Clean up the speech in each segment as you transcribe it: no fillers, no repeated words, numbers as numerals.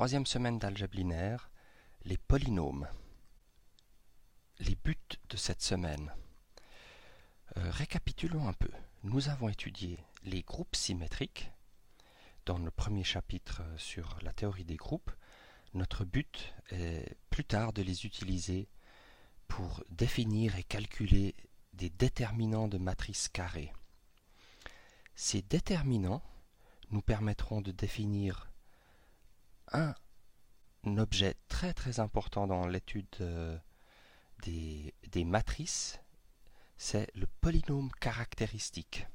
Troisième semaine d'algèbre linéaire, les polynômes. Les buts de cette semaine. Récapitulons un peu. Nous avons étudié les groupes symétriques. Dans le premier chapitre sur la théorie des groupes, notre but est plus tard de les utiliser pour définir et calculer des déterminants de matrices carrées. Ces déterminants nous permettront de définir un objet très important dans l'étude des matrices, c'est le polynôme caractéristique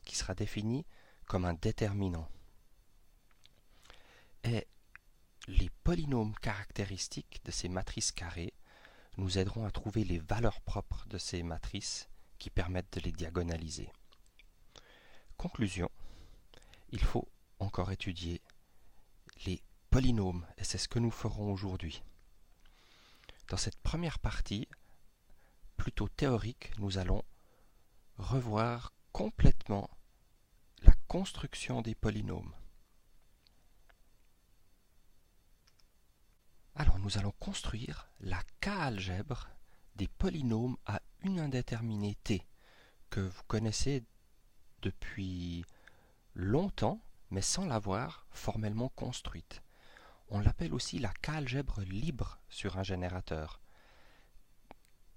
qui sera défini comme un déterminant. Et les polynômes caractéristiques de ces matrices carrées nous aideront à trouver les valeurs propres de ces matrices qui permettent de les diagonaliser. Conclusion, il faut encore étudier les polynômes et c'est ce que nous ferons aujourd'hui. Dans cette première partie, plutôt théorique, nous allons revoir complètement la construction des polynômes. Alors, nous allons construire la K-algèbre des polynômes à une indéterminée t, que vous connaissez depuis longtemps, mais sans l'avoir formellement construite. On l'appelle aussi la K-algèbre libre sur un générateur.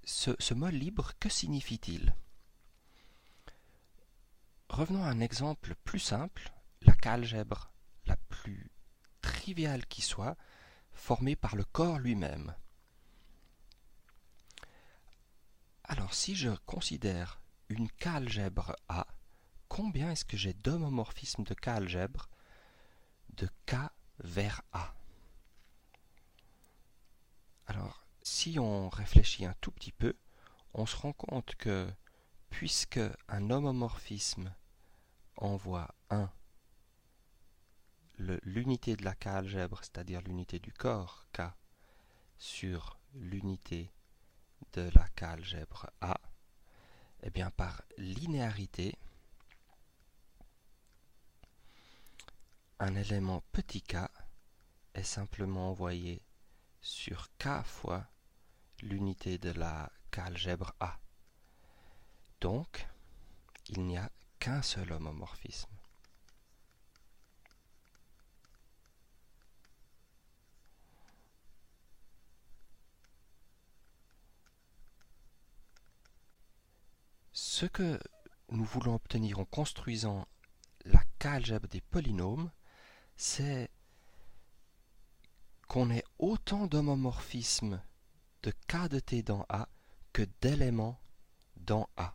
Ce mot libre, que signifie-t-il? Revenons à un exemple plus simple, la K-algèbre la plus triviale qui soit, formée par le corps lui-même. Alors, si je considère une K-algèbre A, combien est-ce que j'ai d'homomorphismes de K-algèbre de K vers A? Alors, si on réfléchit un tout petit peu, on se rend compte que puisque un homomorphisme envoie 1, l'unité de la K-algèbre, c'est-à-dire l'unité du corps K, sur l'unité de la K-algèbre A, eh bien par linéarité, un élément petit k est simplement envoyé sur K fois l'unité de la K-algèbre A. Donc, il n'y a qu'un seul homomorphisme. Ce que nous voulons obtenir en construisant la K-algèbre des polynômes, c'est qu'on ait autant d'homomorphismes de K de t dans A que d'éléments dans A.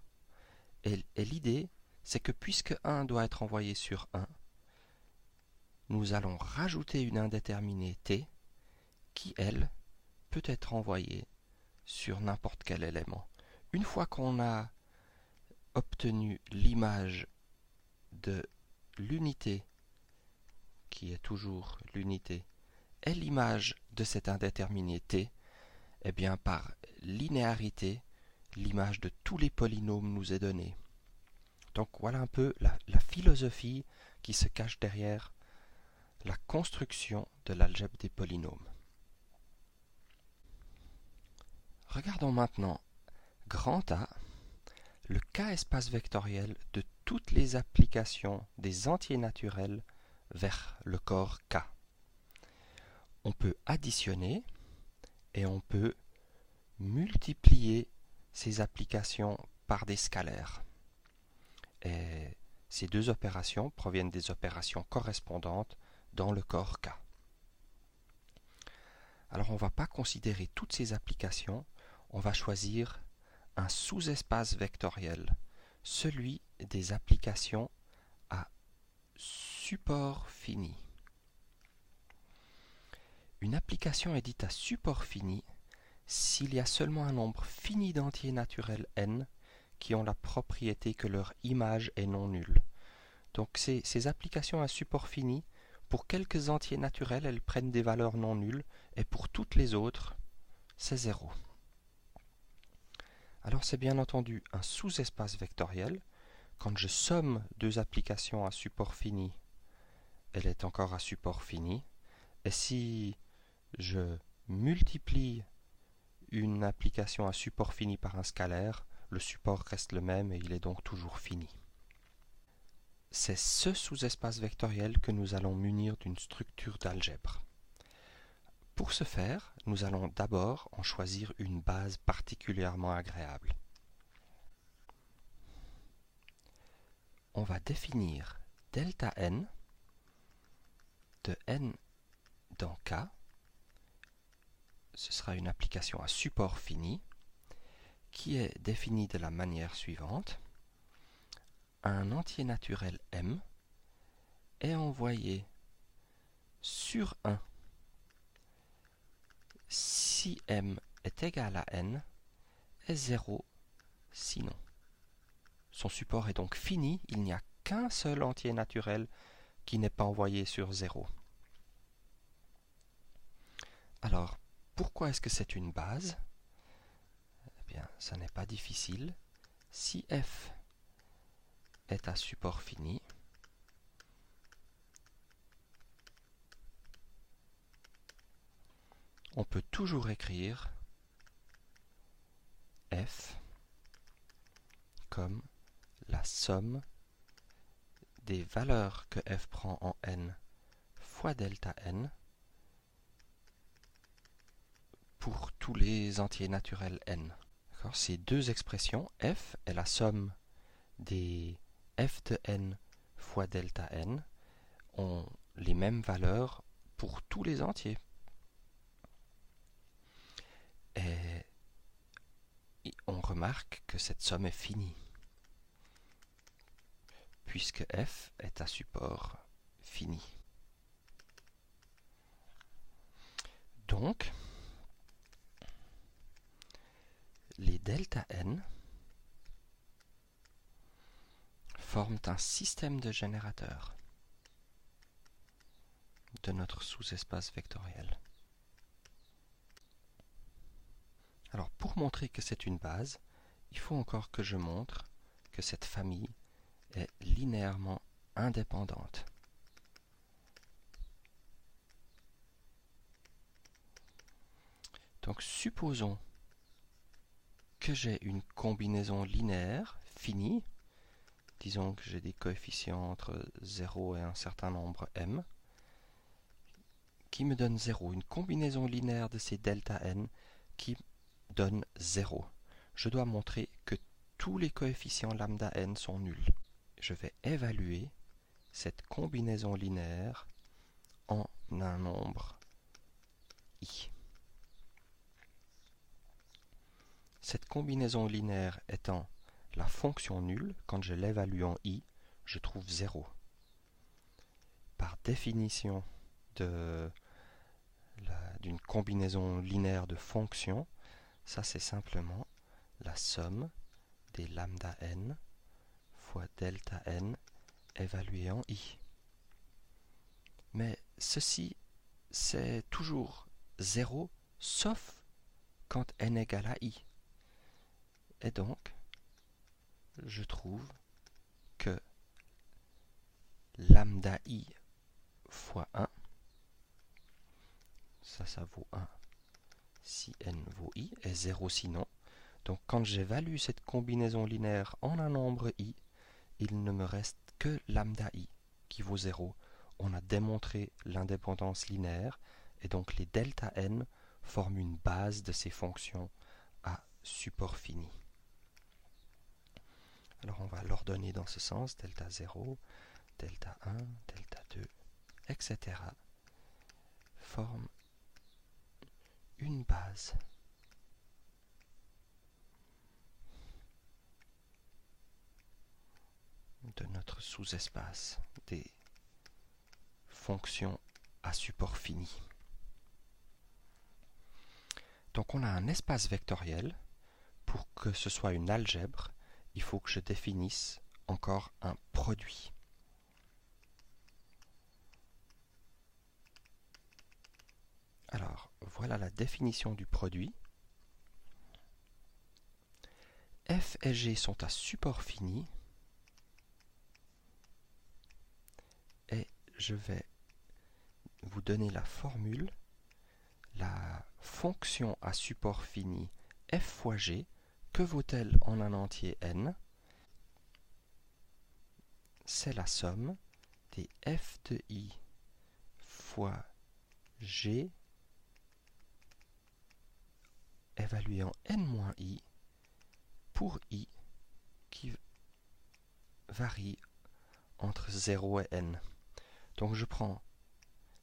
Et l'idée, c'est que puisque 1 doit être envoyé sur 1, nous allons rajouter une indéterminée t qui, elle, peut être envoyée sur n'importe quel élément. Une fois qu'on a obtenu l'image de l'unité, qui est toujours l'unité, et l'image de cette indéterminée t, eh bien par linéarité, l'image de tous les polynômes nous est donnée. Donc voilà un peu la philosophie qui se cache derrière la construction de l'algèbre des polynômes. Regardons maintenant grand A, le K-espace vectoriel de toutes les applications des entiers naturels vers le corps K. On peut additionner et on peut multiplier ces applications par des scalaires. Et ces deux opérations proviennent des opérations correspondantes dans le corps K. Alors on ne va pas considérer toutes ces applications, on va choisir un sous-espace vectoriel, celui des applications à support fini. Une application est dite à support fini s'il y a seulement un nombre fini d'entiers naturels n qui ont la propriété que leur image est non nulle. Donc ces applications à support fini, pour quelques entiers naturels, elles prennent des valeurs non nulles, et pour toutes les autres, c'est 0. Alors c'est bien entendu un sous-espace vectoriel. Quand je somme deux applications à support fini, elle est encore à support fini, Et si je multiplie une application à support fini par un scalaire, le support reste le même et il est donc toujours fini. C'est ce sous-espace vectoriel que nous allons munir d'une structure d'algèbre. Pour ce faire, nous allons d'abord en choisir une base particulièrement agréable. On va définir delta n de n dans K. Ce sera une application à support fini qui est définie de la manière suivante. Un entier naturel m est envoyé sur 1 si m est égal à n et 0 sinon. Son support est donc fini, il n'y a qu'un seul entier naturel qui n'est pas envoyé sur 0. Alors, pourquoi est-ce que c'est une base? Eh bien, ça n'est pas difficile. Si f est à support fini, on peut toujours écrire f comme la somme des valeurs que f prend en n fois delta n pour tous les entiers naturels n. Ces deux expressions, f est la somme des f de n fois delta n, ont les mêmes valeurs pour tous les entiers. Et on remarque que cette somme est finie, puisque f est à support fini. Donc, les delta n forment un système de générateurs de notre sous-espace vectoriel. Alors, pour montrer que c'est une base, il faut encore que je montre que cette famille est linéairement indépendante. Donc, supposons que j'ai une combinaison linéaire finie. Disons que j'ai des coefficients entre 0 et un certain nombre m, qui me donne 0. Une combinaison linéaire de ces delta n qui donne 0. Je dois montrer que tous les coefficients lambda n sont nuls. Je vais évaluer cette combinaison linéaire en un nombre i. Cette combinaison linéaire étant la fonction nulle, quand je l'évalue en i, je trouve 0. Par définition d'une combinaison linéaire de fonctions, ça c'est simplement la somme des lambda n fois delta n évalué en i. Mais ceci, c'est toujours 0, sauf quand n égale à i. Et donc, je trouve que lambda i fois 1, ça vaut 1 si n vaut i, et 0 sinon. Donc quand j'évalue cette combinaison linéaire en un nombre i, il ne me reste que lambda i qui vaut 0. On a démontré l'indépendance linéaire, et donc les delta n forment une base de ces fonctions à support fini. Alors on va l'ordonner dans ce sens, delta 0, delta 1, delta 2, etc. forment une base. De notre sous-espace des fonctions à support fini. Donc on a un espace vectoriel. Pour que ce soit une algèbre, il faut que je définisse encore un produit. Alors, voilà la définition du produit. F et G sont à support fini. Et je vais vous donner la formule. La fonction à support fini f fois g, que vaut-elle en un entier n? C'est la somme des f de i fois g évalué en n-i pour i qui varie entre 0 et n. Donc je prends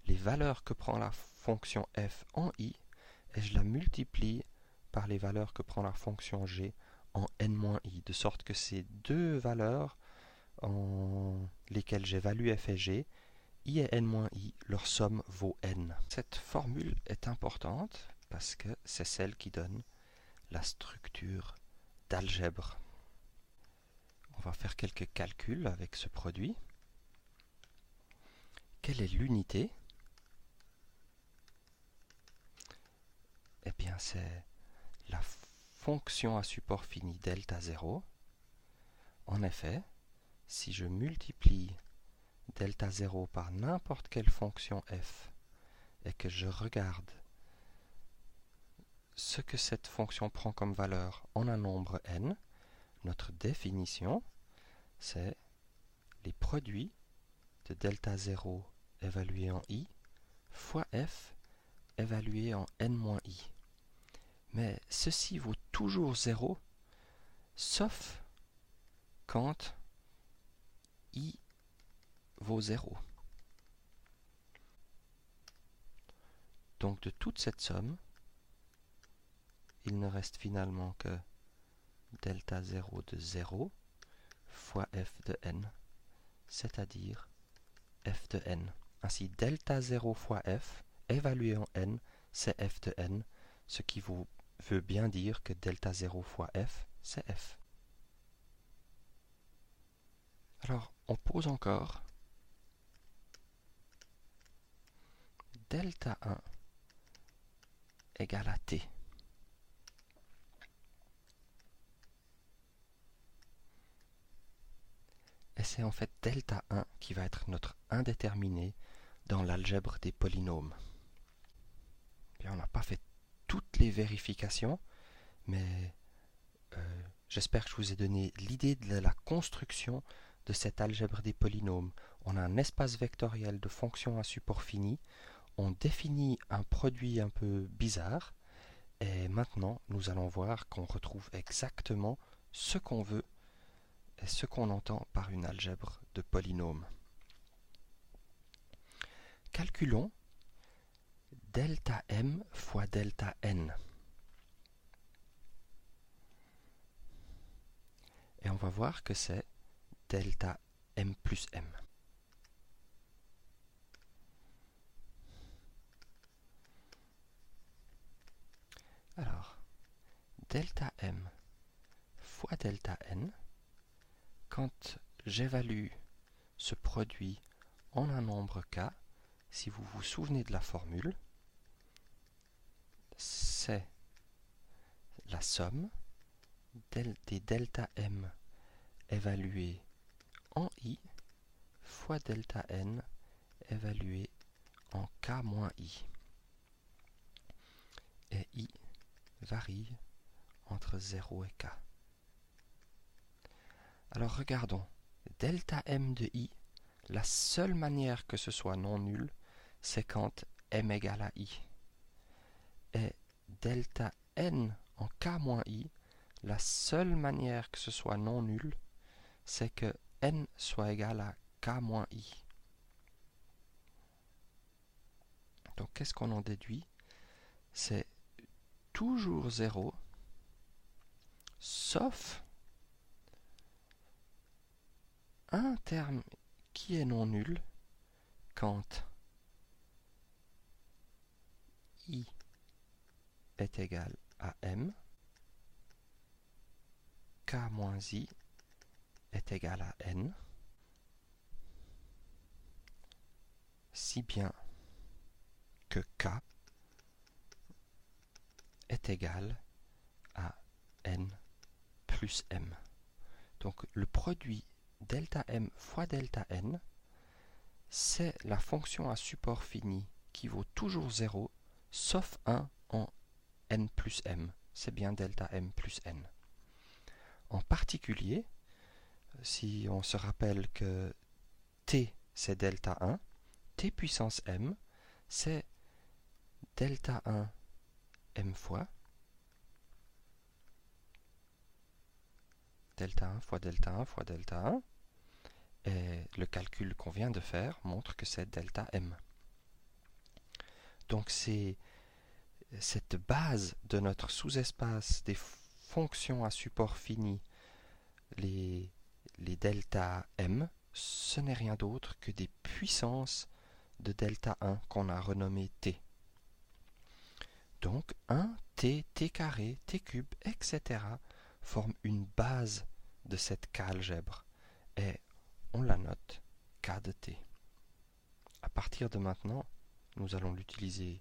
les valeurs que prend la fonction f en i et je la multiplie par les valeurs que prend la fonction g en n-i, de sorte que ces deux valeurs en lesquelles j'évalue f et g, i et n-i, leur somme vaut n. Cette formule est importante parce que c'est celle qui donne la structure d'algèbre. On va faire quelques calculs avec ce produit. Quelle est l'unité? Eh bien, c'est la fonction à support fini delta 0. En effet, si je multiplie delta 0 par n'importe quelle fonction f et que je regarde ce que cette fonction prend comme valeur en un nombre n, notre définition, c'est les produits de delta 0 évalué en i fois f évalué en n-i. Mais ceci vaut toujours 0, sauf quand i vaut 0. Donc de toute cette somme, il ne reste finalement que delta 0 de 0 fois f de n, c'est-à-dire f de n. Ainsi, delta 0 fois f, évalué en n, c'est f de n, ce qui veut bien dire que delta 0 fois f, c'est f. Alors, on pose encore delta 1 égale à t. Et c'est en fait delta 1 qui va être notre indéterminé dans l'algèbre des polynômes. Bien, on n'a pas fait toutes les vérifications, mais j'espère que je vous ai donné l'idée de la construction de cette algèbre des polynômes. On a un espace vectoriel de fonctions à support fini, on définit un produit un peu bizarre, et maintenant nous allons voir qu'on retrouve exactement ce qu'on veut et ce qu'on entend par une algèbre de polynômes. Calculons delta m fois delta n. Et on va voir que c'est delta m plus m. Alors, delta m fois delta n, quand j'évalue ce produit en un nombre k, si vous vous souvenez de la formule, c'est la somme des delta m évalués en i fois delta n évalué en k moins i. Et i varie entre 0 et k. Alors regardons, delta m de i, la seule manière que ce soit non nul, c'est quand m égale à i. Et delta n en k moins i, la seule manière que ce soit non nul, c'est que n soit égal à k moins i. Donc qu'est-ce qu'on en déduit? C'est toujours 0, sauf un terme qui est non nul quand i est égal à m, k moins i est égal à n, si bien que k est égal à n plus m. Donc le produit delta m fois delta n, c'est la fonction à support fini qui vaut toujours 0, sauf 1 en n plus m. C'est bien delta m plus n. En particulier, si on se rappelle que t c'est delta 1, t puissance m, c'est delta 1 m fois delta 1 fois delta 1 fois delta 1, et le calcul qu'on vient de faire montre que c'est delta m. Donc c'est cette base de notre sous-espace des fonctions à support fini, les delta m, ce n'est rien d'autre que des puissances de delta 1 qu'on a renommé t. Donc 1, t, t carré, t cube, etc. forment une base de cette K-algèbre et on la note K de t. À partir de maintenant, nous allons l'utiliser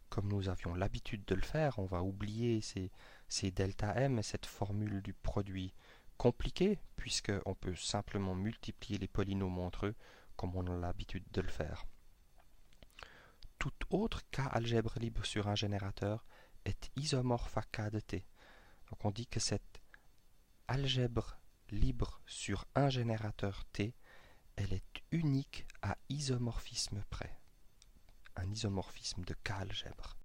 comme nous avions l'habitude de le faire. On va oublier ces delta m et cette formule du produit compliqué, puisqu'on peut simplement multiplier les polynômes entre eux comme on a l'habitude de le faire. Toute autre K-algèbre libre sur un générateur est isomorphe à K de t. Donc on dit que cette algèbre libre sur un générateur t, elle est unique à isomorphisme près. Un isomorphisme de K-algèbre.